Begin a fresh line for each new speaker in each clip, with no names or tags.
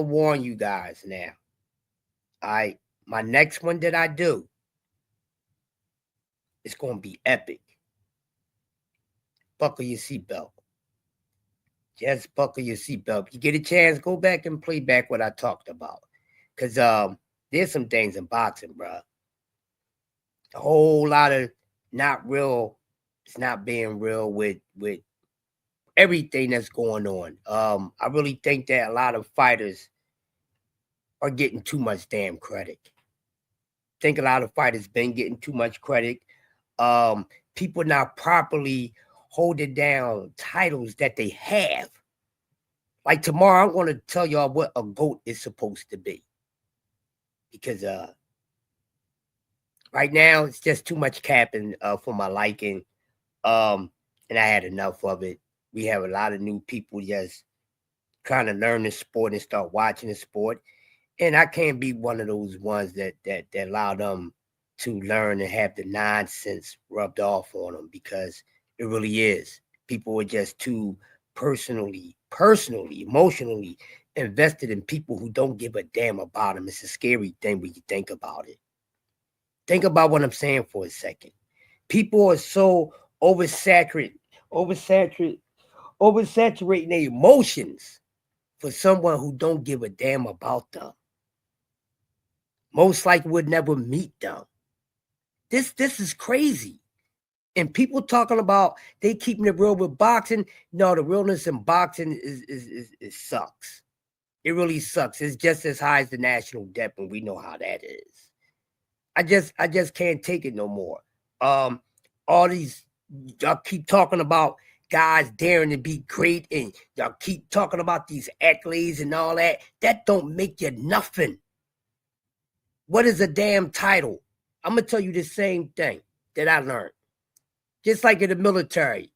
warn you guys now. My next one that I do, it's gonna be epic. Buckle your seatbelt. Just buckle your seatbelt. If you get a chance, go back and play back what I talked about. Cause there's some things in boxing, bro. A whole lot of not real. It's not being real with everything that's going on. I really think that a lot of fighters are getting too much damn credit. I think a lot of fighters been getting too much credit. People not properly holding down titles that they have. Like tomorrow, I'm going to tell y'all what a GOAT is supposed to be. Because right now, it's just too much capping for my liking. And I had enough of it. We have a lot of new people just trying to learn the sport and start watching the sport. And I can't be one of those ones that allow them to learn and have the nonsense rubbed off on them, because it really is. People are just too personally, emotionally invested in people who don't give a damn about them. It's a scary thing when you think about it. Think about what I'm saying for a second. People are so oversaturating their emotions for someone who don't give a damn about them. Most likely would never meet them. This is crazy. And people talking about they keeping it real with boxing. No, the realness in boxing is sucks. It really sucks. It's just as high as the national debt, and we know how that is. I just can't take it no more. All these y'all keep talking about guys daring to be great, and y'all keep talking about these accolades and all that. That don't make you nothing. What is a damn title? I'm going to tell you the same thing that I learned. Just like in the military.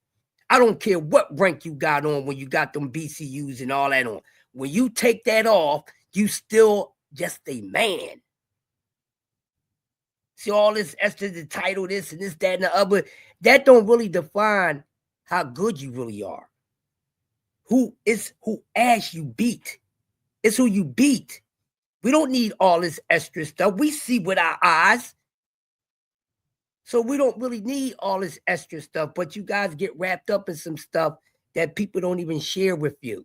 I don't care what rank you got on when you got them BCUs and all that on. When you take that off, you still just a man. See all this extra, the title, this and this, that, and the other. That don't really define how good you really are. Who ass you beat. It's who you beat. We don't need all this extra stuff. We see with our eyes. So we don't really need all this extra stuff. But you guys get wrapped up in some stuff that people don't even share with you.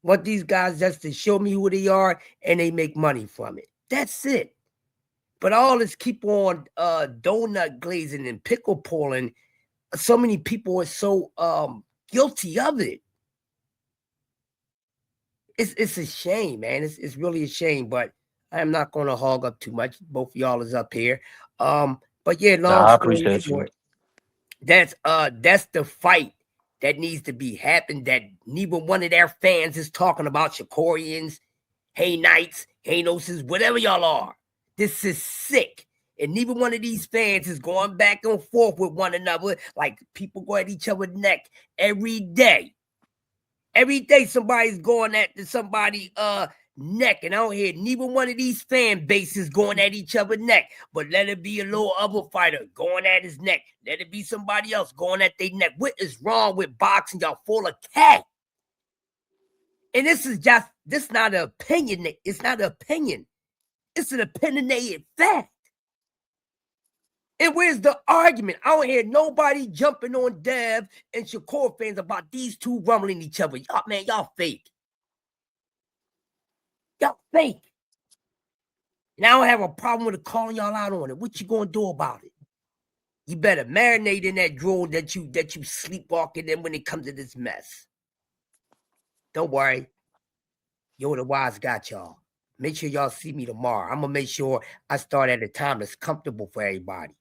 Want these guys just to show me who they are, and they make money from it. That's it. But all this keep on donut glazing and pickle pulling. So many people are so guilty of it. It's a shame, man. It's really a shame, but I'm not going to hog up too much. Both of y'all is up here. But yeah, long
Nah, I
story
appreciate you.
short, that's the fight that needs to be happened, that neither one of their fans is talking about. Shakorians, Hey Knights, Hey Noses, whatever y'all are. This is sick. And neither one of these fans is going back and forth with one another like people go at each other's neck every day. Every day somebody's going at somebody neck, and I don't hear neither one of these fan bases going at each other's neck. But let it be a little other fighter going at his neck. Let it be somebody else going at their neck. What is wrong with boxing? Y'all full of cat. And this not an opinion. It's not an opinion. It's an opinionated fact. And where's the argument? I don't hear nobody jumping on Dev and Shakur fans about these two rumbling each other. Y'all, man, y'all fake. Y'all fake. And I don't have a problem with calling y'all out on it. What you gonna do about it? You better marinate in that drool that you sleepwalking in when it comes to this mess. Don't worry. Yo, the wise got y'all. Make sure y'all see me tomorrow. I'm gonna make sure I start at a time that's comfortable for everybody.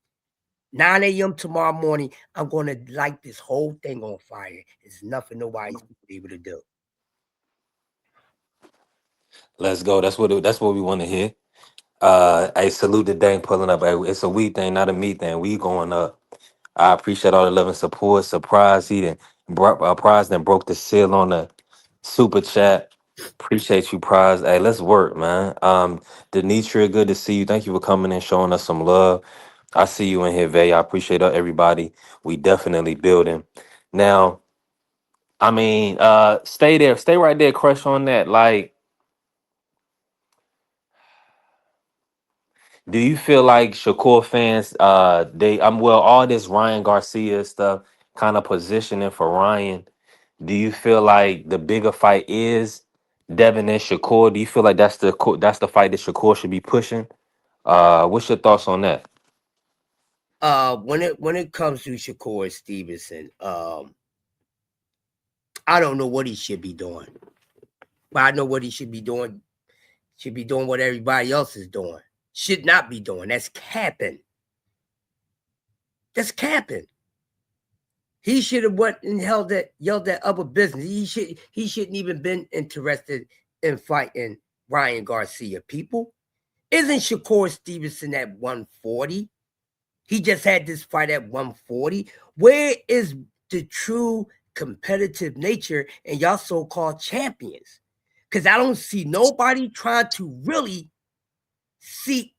9 a.m. tomorrow morning, I'm going to light this whole thing on fire. It's nothing nobody's able to do.
Let's go. That's what we want to hear. Hey, salute to Dang pulling up. Hey, it's a we thing, not a me thing. We going up. I appreciate all the love and support. Surprise, he done brought Prize then broke the seal on the super chat. Appreciate you, Prize. Hey, let's work, man. Denitra, good to see you. Thank you for coming and showing us some love. I see you in here, Vay. I appreciate everybody. We definitely building. Now, I mean, stay there, stay right there, crush on that. Like, do you feel like Shakur fans, all this Ryan Garcia stuff kind of positioning for Ryan? Do you feel like the bigger fight is Devin and Shakur? Do you feel like that's the fight that Shakur should be pushing? What's your thoughts on that?
When it comes to Shakur Stevenson, I don't know what he should be doing, but I know what he should be doing. Should be doing what everybody else is doing. Should not be doing. That's capping. That's capping. He should have went and yelled at other business. He shouldn't even been interested in fighting Ryan Garcia. People, isn't Shakur Stevenson at 140? He just had this fight at 140. Where is the true competitive nature in y'all so-called champions? Because I don't see nobody trying to really seek,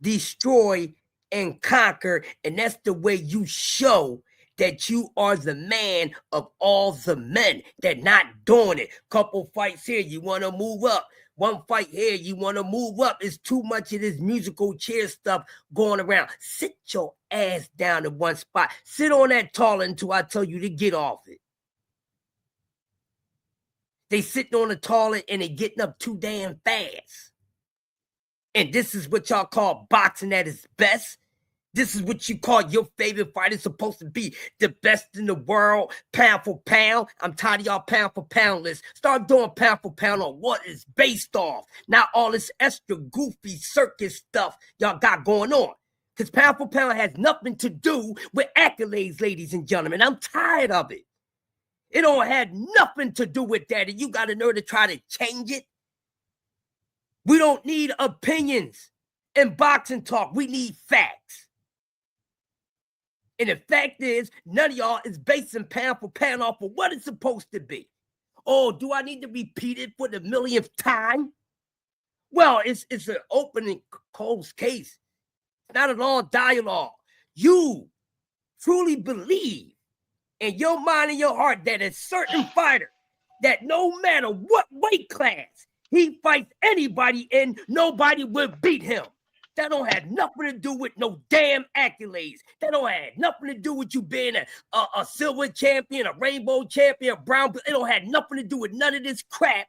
destroy, and conquer. And that's the way you show that you are the man of all the men. They're not doing it. Couple fights here, you want to move up. One fight here, you want to move up. It's too much of this musical chair stuff going around. Sit your ass down in one spot. Sit on that toilet until I tell you to get off it. They sitting on the toilet and they getting up too damn fast. And this is what y'all call boxing at its best. This is what you call your favorite fighter supposed to be the best in the world, pound for pound. I'm tired of y'all pound for pound lists. Start doing pound for pound on what is based off, not all this extra goofy circus stuff y'all got going on. Because pound for pound has nothing to do with accolades, ladies and gentlemen. I'm tired of it. It don't have nothing to do with that, and you got to know to try to change it. We don't need opinions in boxing talk. We need facts. And the fact is, none of y'all is basing pound for pound off of what it's supposed to be. Oh, do I need to repeat it for the millionth time? Well, it's an open and closed case. It's not a long dialogue. You truly believe in your mind and your heart that a certain fighter, that no matter what weight class he fights anybody in, nobody will beat him. That don't have nothing to do with no damn accolades. That don't have nothing to do with you being a silver champion, a rainbow champion, a brown. It don't have nothing to do with none of this crap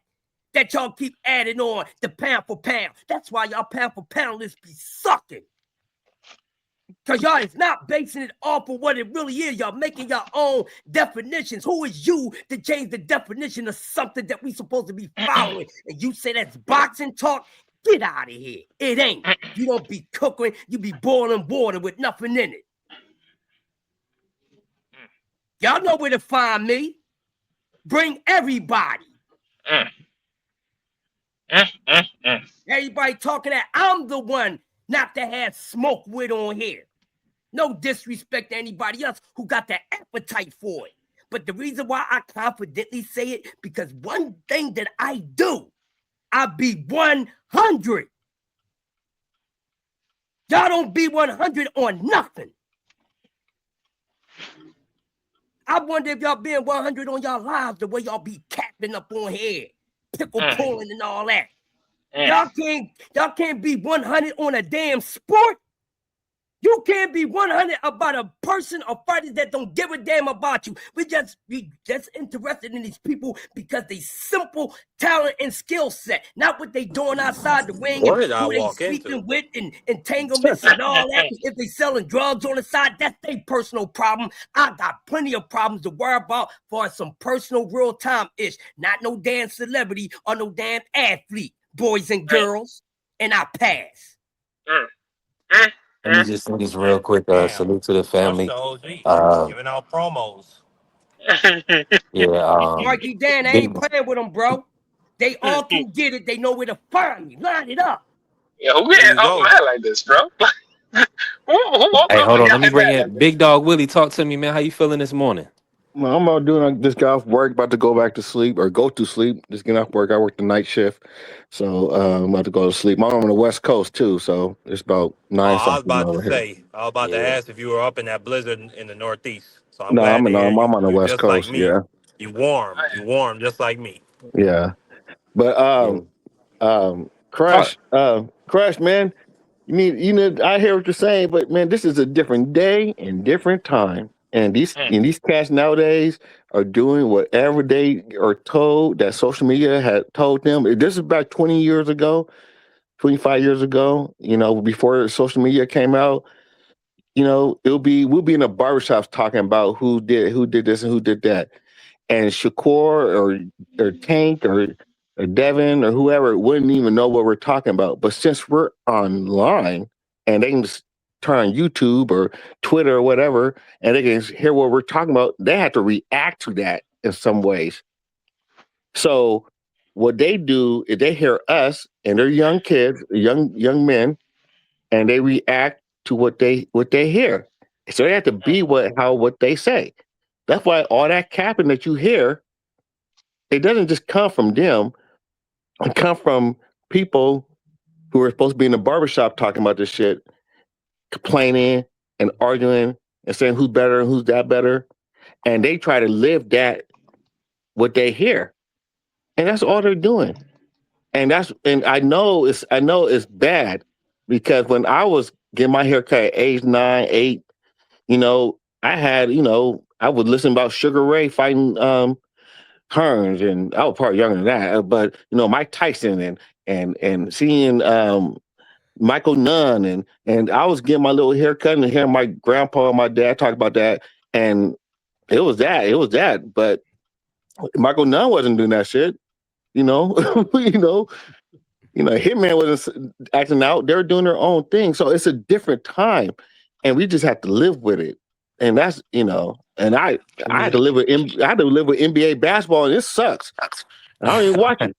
that y'all keep adding on the pound for pound. That's why y'all pound for pound lists be sucking. Because y'all is not basing it off of what it really is. Y'all making your own definitions. Who is you to change the definition of something that we supposed to be following? And you say that's boxing talk? Get out of here. It ain't. You don't be cooking. You be boiling water with nothing in it. Y'all know where to find me. Bring everybody. Everybody talking that I'm the one not to have smoke with on here. No disrespect to anybody else who got the appetite for it. But the reason why I confidently say it, because one thing that I do, I be 100. Y'all don't be 100 on nothing. I wonder if y'all being 100 on y'all lives the way y'all be capping up on here, pickle pulling and all that. Y'all can't be 100 on a damn sport. You can't be 100 about a person or fighters that don't give a damn about you. We just interested in these people because they simple talent and skill set, not what they doing outside the ring and who they sleeping with and entanglements and all that. If they selling drugs on the side, that's their personal problem. I got plenty of problems to worry about for some personal real time ish, not no damn celebrity or no damn athlete, boys and girls. And I pass.
Let me just say this real quick. Salute to the family.
Giving out promos.
Yeah.
Marky Dan, I ain't playing with them, bro. They all can get it. They know where to find me. Line it up.
Yeah, who get mad like this, bro?
Hey, hold on. Let me bring in Big Dog Willie. Talk to me, man. How you feeling this morning?
Well, I'm about doing just got off work, about to go back to sleep or go to sleep. Just getting off work. I work the night shift, so I'm about to go to sleep. I'm on the West Coast too, so it's about 9
I was
something
about
over
to
here.
say, I was about to ask if you were up in that blizzard in the Northeast. So I'm
No,
glad
I'm
to hear
I'm on the
you're
West
just like
Coast.
me.
Yeah,
You warm, just like me.
Yeah. But
Yeah.
Crash, man, I hear what you're saying, but man, this is a different day and different time. And these cats nowadays are doing whatever they are told that social media had told them. This is about 20 years ago, 25 years ago, before social media came out. We'll be in the barbershops talking about who did this and who did that. And Shakur or Tank or Devin or whoever wouldn't even know what we're talking about. But since we're online and they can just turn on YouTube or Twitter or whatever, and they can hear what we're talking about, they have to react to that in some ways. So what they do is they hear us and they're young kids, young men, and they react to what they hear. So they have to be what they say. That's why all that capping that you hear, it doesn't just come from them. It comes from people who are supposed to be in the barbershop talking about this shit, complaining and arguing and saying who's better and who's that better. And they try to live that, what they hear. And that's all they're doing. And I know it's bad because when I was getting my hair cut at age 9, 8, I had, I would listen about Sugar Ray fighting Hearns, and I was probably younger than that, but Mike Tyson and seeing Michael Nunn and I was getting my little haircut and hearing my grandpa and my dad talk about that, and it was that, but Michael Nunn wasn't doing that shit, Hitman wasn't acting out; they were doing their own thing. So it's a different time, and we just have to live with it. And that's and I had to live with NBA basketball, and it sucks. I don't even watch it.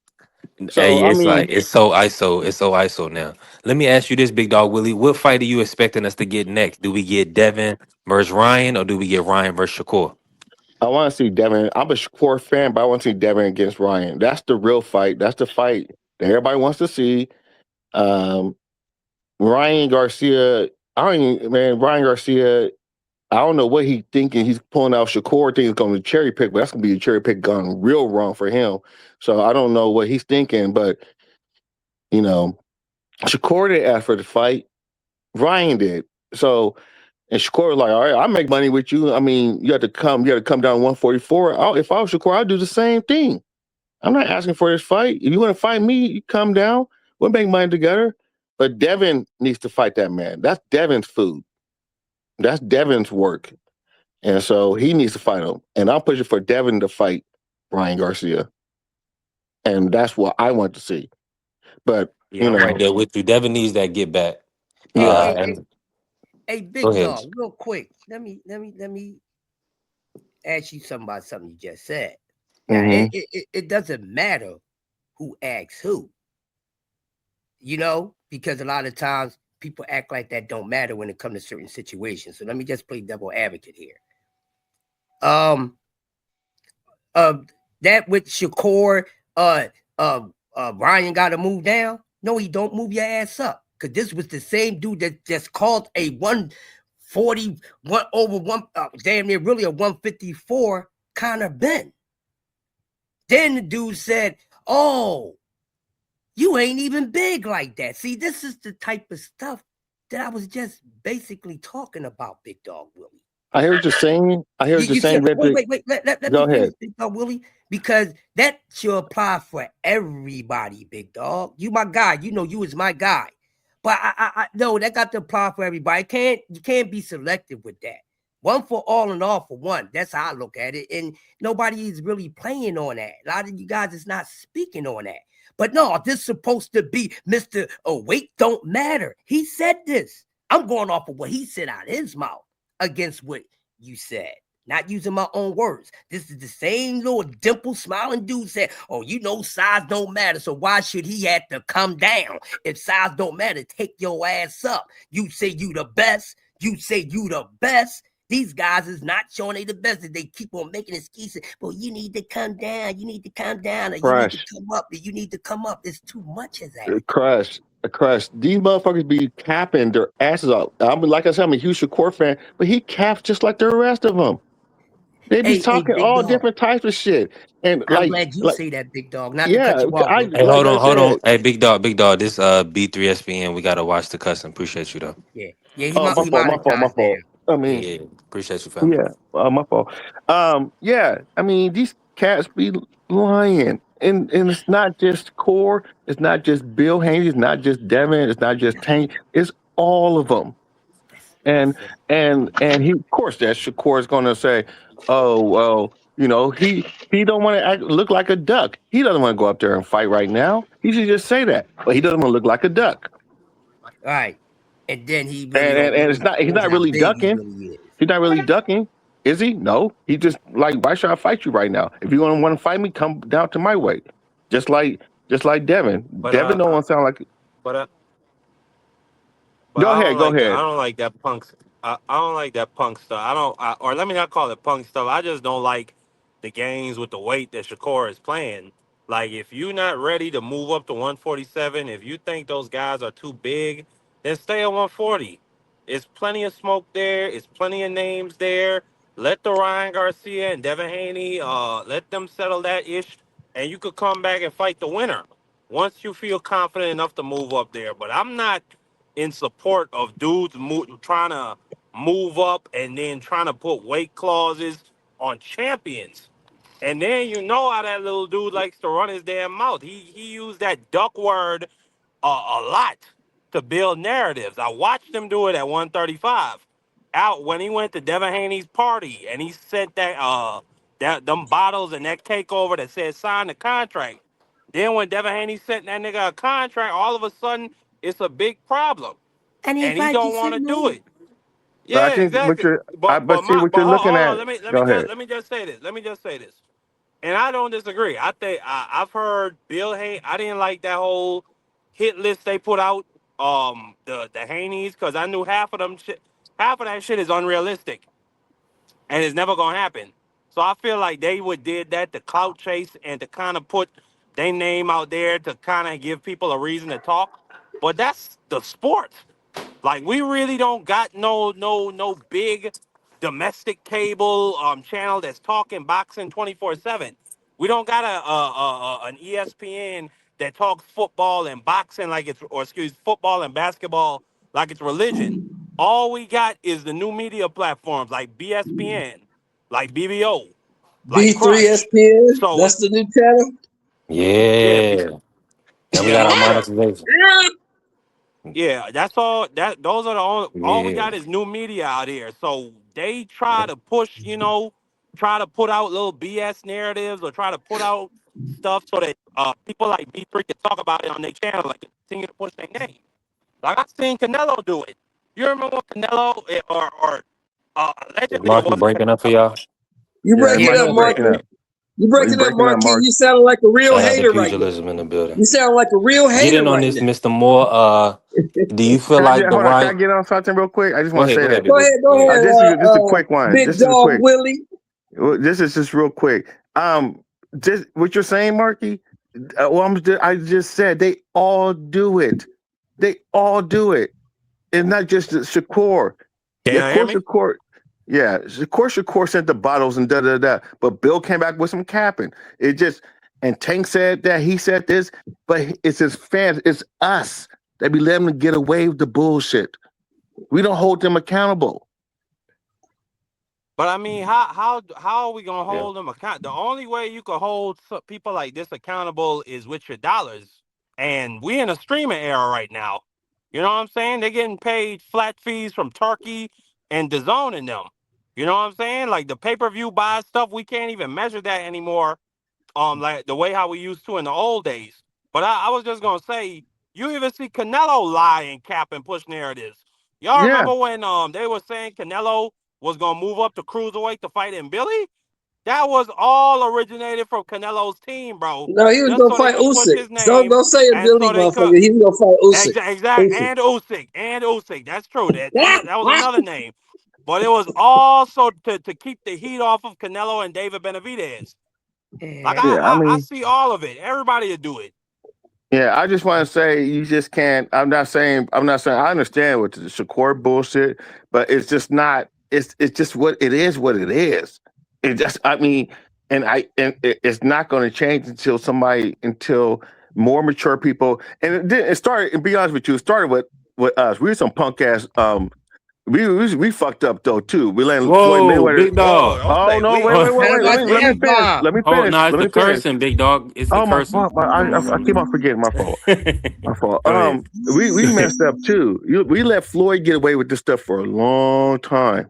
So
Hey,
I
it's
mean,
like it's so ISO now. Let me ask you this, Big Dog Willie. What fight are you expecting us to get next? Do we get Devin versus Ryan, or do we get Ryan versus Shakur?
I want to see Devin. I'm a Shakur fan, but I want to see Devin against Ryan. That's the real fight. That's the fight that everybody wants to see. Ryan Garcia. Ryan Garcia. I don't know what he's thinking. He's pulling out Shakur, thinking he's going to cherry pick, but that's going to be a cherry pick gone real wrong for him. So I don't know what he's thinking, but Shakur didn't ask for the fight. Ryan did. So, and Shakur was like, all right, I'll make money with you. I mean, you have to come down 144. If I was Shakur, I'd do the same thing. I'm not asking for this fight. If you want to fight me, you come down. We'll make money together. But Devin needs to fight that man. That's Devin's food. That's Devin's work. And so he needs to fight him. And I'm pushing for Devin to fight Ryan Garcia. And that's what I want to see. But,
Yeah, I'm right there with you. Devin needs that get back.
Hey, Big Dog, real quick. Let me ask you something about something you just said. Now, it doesn't matter who asks who. Because a lot of times people act like that don't matter when it comes to certain situations. So let me just play devil advocate here. That with Shakur, Ryan got to move down. No, he don't. Move your ass up, because this was the same dude that just called a 141 over one, damn near really a 154 Conor Benn. Then the dude said, "Oh, you ain't even big like that." See, this is the type of stuff that I was just basically talking about, Big Dog Willie.
I hear what you're saying. Wait. Let
Go
me
ahead, Big Dog Willie, because that should apply for everybody, Big Dog. You my guy. You is my guy. But I no, that got to apply for everybody. You can't be selective with that. One for all and all for one. That's how I look at it. And nobody is really playing on that. A lot of you guys is not speaking on that. But no, this is supposed to be Mr. Weight don't matter. He said this. I'm going off of what he said out of his mouth against what you said. Not using my own words. This is the same little dimple smiling dude said, "Oh, size don't matter. So why should he have to come down? If size don't matter, take your ass up. You say you the best. These guys is not showing they the best. They keep on making excuses. Well, you need to come down. Or you need to come up. You need to come up. It's too much of that.
Crush. These motherfuckers be capping their asses off. Like I said, I'm a huge Shakur fan, but he caps just like the rest of them. They be
Hey,
talking
big
all
dog.
different types of shit, and
I'm glad you
like
say that, big dog. Not to
yeah,
cut you off,
I
Willie.
Hey,
like I
hold on.
said.
Hey, big dog. This B3SPN. We gotta watch the cussing. Appreciate you though.
Yeah, yeah.
Oh, my
He
fault, my fault, my
monetized now.
fault. I mean,
Yeah, appreciate you, family.
yeah, my fault. Yeah, I mean, these cats be lying, and it's not just Core, it's not just Bill Haney, it's not just Devin, it's not just Tank, it's all of them. And
That's
and he, of course, that Shakur is going to say, "Oh well, you know, he don't want to look like a duck. He doesn't want to go up there and fight right now. He should just say that, but he doesn't want to look like a duck.
all right. And then he really
And
don't
and
really
it's not he's
expose
not
how
really
big he
ducking.
really is.
He's not really ducking, is he? No. He just like, why should I fight you right now? If you want to fight me, come down to my weight. Just like Devin.
But
Devin don't want to sound like.
but
Go
I
ahead.
don't
Go
like that. I
ahead.
don't like that punk. I don't like that punk stuff. Or let me not call it punk stuff. I just don't like the games with the weight that Shakur is playing. Like, if you're not ready to move up to 147, if you think those guys are too big, then stay at 140. It's plenty of smoke there. It's plenty of names there. Let the Ryan Garcia and Devin Haney, let them settle that ish, and you could come back and fight the winner once you feel confident enough to move up there. But I'm not in support of dudes trying to move up and then trying to put weight clauses on champions. And then you know how that little dude likes to run his damn mouth. He used that duck word a lot to build narratives. I watched him do it at 135. Out when he went to Devin Haney's party and he sent them bottles and that cake over that said sign the contract. Then when Devin Haney sent that nigga a contract, all of a sudden it's a big problem,
And he
and he
invite you
don't
to
want
the
to do
moon.
it.
But I
Yeah,
think what
exactly.
you're,
But
but see what you're looking
hold on.
at.
Let
Go ahead.
me just say this. Let me just say this. And I don't disagree. I think I've heard Bill Haney. I didn't like that whole hit list they put out. The Haneys, because I knew half of that shit is unrealistic, and it's never gonna happen. So I feel like they would did that to clout chase and to kind of put their name out there to kind of give people a reason to talk. But that's the sport. Like, we really don't got no big domestic cable channel that's talking boxing 24/7. We don't got an ESPN that talks football and boxing like it's, or excuse, football and basketball like it's religion. All we got is the new media platforms like BSPN, like BBO, like Crush.
B3SPN.
So
That's the new channel.
yeah,
Yeah, and we
yeah,
got our
most of.
monetization.
Yeah, that's all. Those are the only. All we
Yeah,
got is new media out here. So they try to push, try to put out little BS narratives or try to put out stuff so that people like B3 can talk about it on their channel, like continue to push their name. Like, I've seen Canelo do it. You remember when Canelo or
is
allegedly it
Marky
wasn't
breaking up for
Canelo.
y'all?
You
Yeah, it
breaking
might be
up,
Yeah,
breaking
Marky.
up.
You
You
breaking up,
breaking up,
Marquis.
Mark.
You sound like a real
Shout out to
hater right now.
pugilism in the building.
You sound like a real
Get
hater
in on
right
this,
now.
Mr. Moore. Do you feel
Can I
like
get
the
hold on? Can I
right?
get on something real quick? I just
Go
want to
ahead,
say
go ahead,
that.
big
Go
bro.
ahead,
Go
go
ahead.
ahead,
This is a quick one.
Big
This is a
Dog
quick.
Willie.
This is just real quick. Just what you're saying, Marky. I just said they all do it. They all do it. It's not just Shakur.
can
Yeah, of
you hear
course,
me?
Shakur. Yeah, Shakur sent the bottles and da da da. But Bill came back with some capping. It just and Tank said that he said this, but it's his fans. It's us that be letting them get away with the bullshit. We don't hold them accountable.
But I mean, how are we gonna
Yeah.
hold them account? The only way you can hold people like this accountable is with your dollars. And we in a streaming era right now. You know what I'm saying? They're getting paid flat fees from Turkey and DAZN and them. You know what I'm saying? Like, the pay-per-view buy stuff, we can't even measure that anymore. Like the way how we used to in the old days. But I was just gonna say, you even see Canelo lie and cap and push narratives. Y'all
Yeah,
remember when they were saying Canelo was gonna move up to cruiserweight to fight in Billy? That was all originated from Canelo's team, bro.
No, he was
Just
gonna
so they
fight
could push
Usyk.
his name,
Don't say it,
and
Billy,
so they could
motherfucker. He was gonna fight Usyk.
exact
Usyk.
and Usyk. That's true. That was another name. But it was also to keep the heat off of Canelo and David Benavidez. Like,
Yeah.
yeah. I
I
mean,
see all of it. Everybody will do it.
yeah. I just want to say you just can't. I'm not saying. I understand what the Shakur bullshit, but it's just not. It's just what it is. What it is. It just, I mean, and it's not going to change until more mature people. And it started. And be honest with you, it started with us. We were some punk ass. We fucked up though too. We let Floyd
Whoa,
Mayweather.
big dog.
Oh no! Wait! Let me finish. Let me
Oh
finish.
no, it's
Let
the
me finish.
cursing, big dog. It's the
Oh my
cursing.
fault. I keep on forgetting. My fault. My fault.
Go ahead.
We messed up too. We let Floyd get away with this stuff for a long time,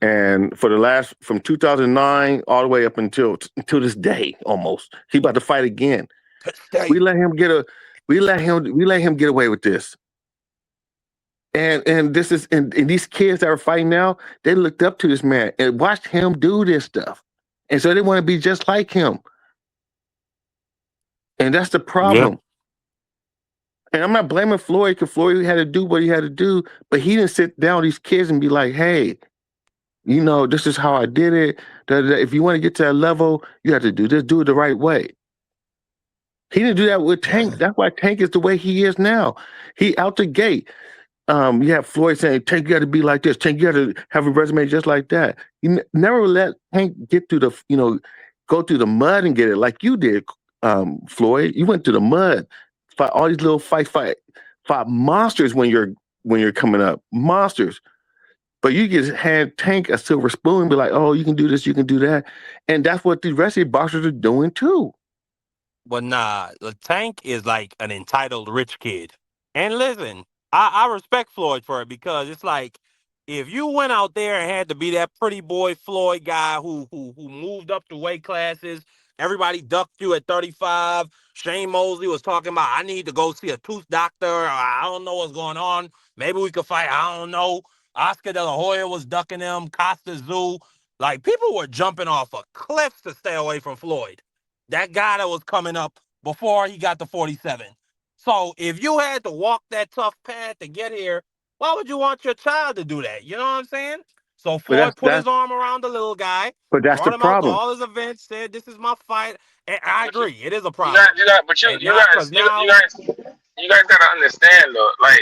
and for the last from 2009 all the way up until this day, almost he about to fight again. We let him get away with this. And this is and these kids that are fighting now, they looked up to this man and watched him do this stuff, and so they want to be just like him. And that's the problem.
Yeah.
And I'm not blaming Floyd because Floyd had to do what he had to do, but he didn't sit down with these kids and be like, hey, this is how I did it. If you want to get to that level, you have to do this, do it the right way. He didn't do that with Tank. That's why Tank is the way he is now. He out the gate. You have Floyd saying, Tank, you got to be like this. Tank, you got to have a resume just like that. You never let Tank get through go through the mud and get it like you did, Floyd. You went through the mud, fight all these little fight monsters when you're coming up, monsters. But you just hand Tank a silver spoon and be like, oh, you can do this, you can do that. And that's what the rest of the boxers are doing too.
But nah, the Tank is like an entitled rich kid. And listen, I respect Floyd for it because it's like if you went out there and had to be that pretty boy Floyd guy who moved up the weight classes, everybody ducked you at 35. Shane Mosley was talking about I need to go see a tooth doctor. Or I don't know what's going on. Maybe we could fight. I don't know. Oscar De La Hoya was ducking them. Costa Zoo. Like people were jumping off a cliff to stay away from Floyd. That guy that was coming up before he got to 47. So if you had to walk that tough path to get here, why would you want your child to do that? You know what I'm saying? So Floyd put his arm around the little guy,
but that's
brought
the
him out to
problem.
all his events, said, this is my fight. And I agree, it is a problem.
You guys gotta understand though, like